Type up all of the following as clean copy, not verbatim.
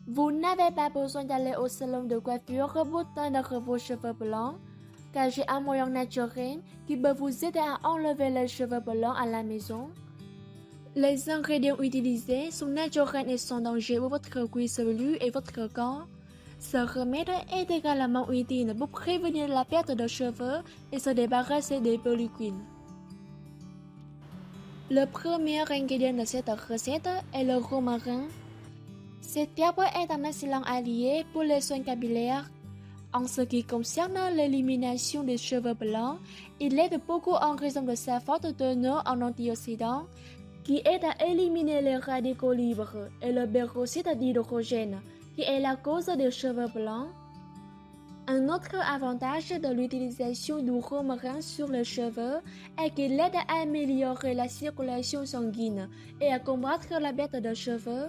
Vous n'avez pas besoin d'aller au salon de coiffure pour teindre vos cheveux blancs, car j'ai un moyen naturel qui peut vous aider à enlever les cheveux blancs à la maison. Les ingrédients utilisés sont naturels et sans danger pour votre cuir chevelu et votre corps. Ce remède est également utile pour prévenir la perte de cheveux et se débarrasser des pellicules. Le premier ingrédient de cette recette est le romarin. Cet arbre est un excellent allié pour les soins capillaires. En ce qui concerne l'élimination des cheveux blancs, il aide beaucoup en raison de sa forte teneur en antioxydants, qui aide à éliminer les radicaux libres et le peroxyde d'hydrogène, qui est la cause des cheveux blancs. Un autre avantage de l'utilisation du romarin sur les cheveux est qu'il aide à améliorer la circulation sanguine et à combattre la perte de cheveux.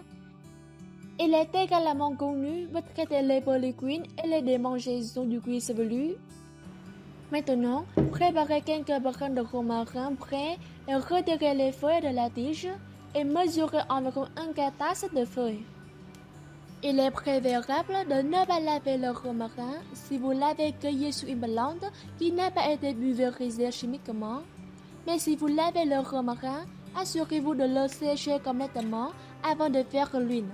Il est également connu pour traiter les pellicules et les démangeaisons du cuir chevelu. Maintenant, préparez quelques brins de romarin prêts et retirez les feuilles de la tige et mesurez environ un quart tasse de feuilles. Il est préférable de ne pas laver le romarin si vous l'avez cueilli sur une plante qui n'a pas été pulvérisée chimiquement. Mais si vous lavez le romarin, assurez-vous de le sécher complètement avant de faire l'huile,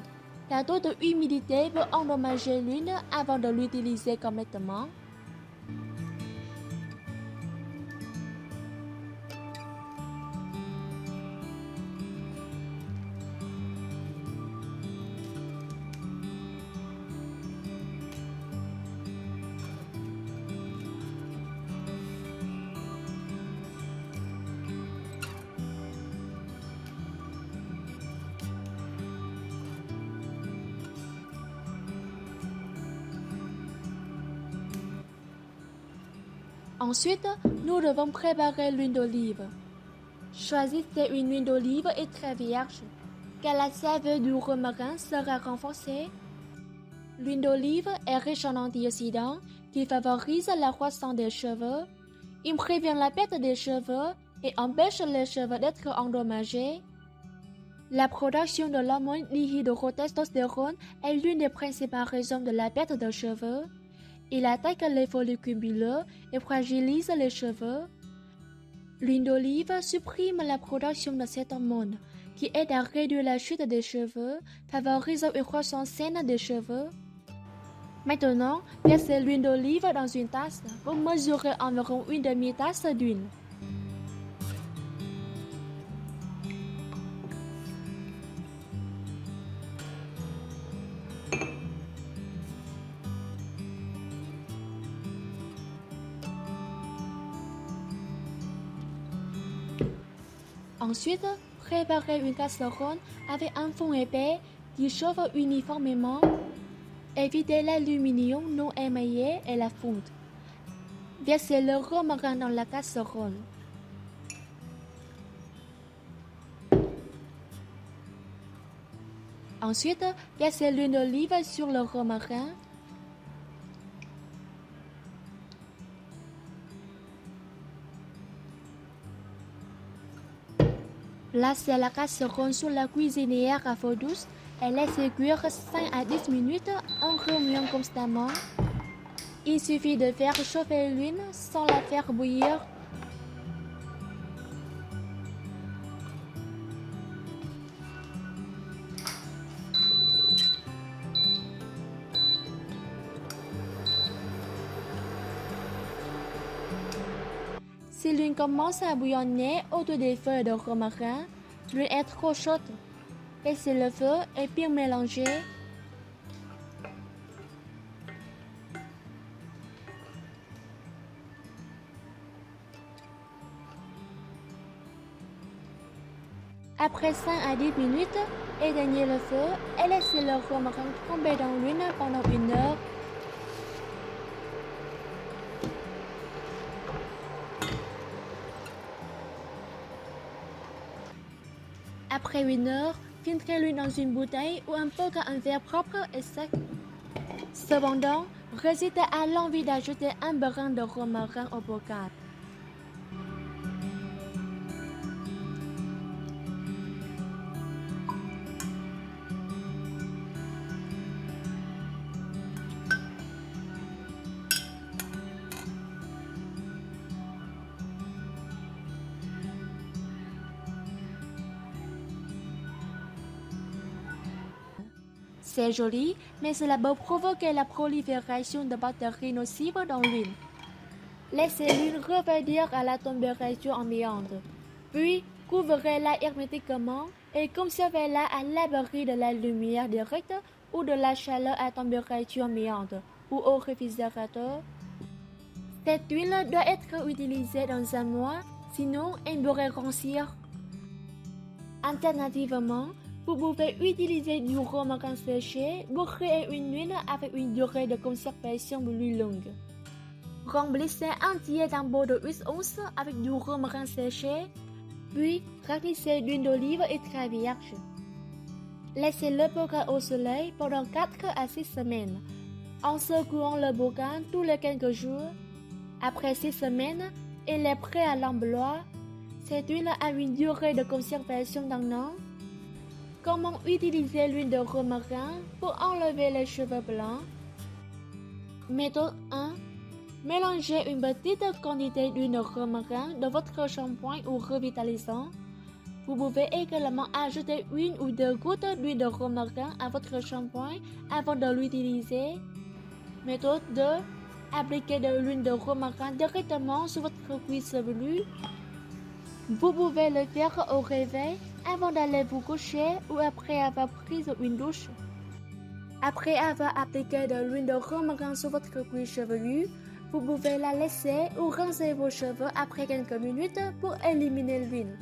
car toute humidité peut endommager l'huile avant de l'utiliser complètement. Ensuite, nous devons préparer l'huile d'olive. Choisissez une huile d'olive très vierge, car la saveur du romarin sera renforcée. L'huile d'olive est riche en antioxydants qui favorisent la croissance des cheveux. Il prévient la perte des cheveux et empêche les cheveux d'être endommagés. La production de l'hormone dihydrotestostérone est l'une des principales raisons de la perte de cheveux. Il attaque les follicules pileux et fragilise les cheveux. L'huile d'olive supprime la production de cette hormone qui aide à réduire la chute des cheveux, favorisant une croissance saine des cheveux. Maintenant, versez l'huile d'olive dans une tasse pour mesurer environ une demi-tasse d'huile. Ensuite, préparez une casserole avec un fond épais qui chauffe uniformément. Évitez l'aluminium non émaillé et la fonte. Versez le romarin dans la casserole. Ensuite, versez l'huile d'olive sur le romarin. Placez la casserole sur la cuisinière à feu doux et laissez cuire 5 à 10 minutes en remuant constamment. Il suffit de faire chauffer l'huile sans la faire bouillir. Si l'huile commence à bouillonner autour des feuilles de romarin, l'huile est trop chaude. Baissez le feu et puis mélangez. Après 5 à 10 minutes, éteignez le feu et laissez le romarin tomber dans l'huile pendant 1 heure. Après 1 heure, filtrez-le dans une bouteille ou un pot à un verre propre et sec. Cependant, résistez à l'envie d'ajouter un brin de romarin au bocal. C'est joli, mais cela peut provoquer la prolifération de bactéries nocives dans l'huile. Laissez l'huile refroidir à la température ambiante, puis couvrez-la hermétiquement et conservez-la à l'abri de la lumière directe ou de la chaleur à température ambiante ou au réfrigérateur. Cette huile doit être utilisée dans un mois, sinon elle pourrait rancir. Alternativement, vous pouvez utiliser du romarin séché pour créer une huile avec une durée de conservation plus longue. Remplissez un tiers d'un pot de 8 onces avec du romarin séché, puis raclissez l'huile d'olive extra vierge. Laissez-le poker au soleil pendant 4 à 6 semaines, en secouant le bocal tous les quelques jours. Après 6 semaines, il est prêt à l'emploi. Cette huile a une durée de conservation d'un an. Comment utiliser l'huile de romarin pour enlever les cheveux blancs? Méthode 1. Mélangez une petite quantité d'huile de romarin dans votre shampoing ou revitalisant. Vous pouvez également ajouter une ou deux gouttes d'huile de romarin à votre shampoing avant de l'utiliser. Méthode 2. Appliquez de l'huile de romarin directement sur votre cuir chevelu. Vous pouvez le faire au réveil avant d'aller vous coucher ou après avoir pris une douche. Après avoir appliqué de l'huile de romarin sur votre cuir chevelu, vous pouvez la laisser ou rincer vos cheveux après quelques minutes pour éliminer l'huile.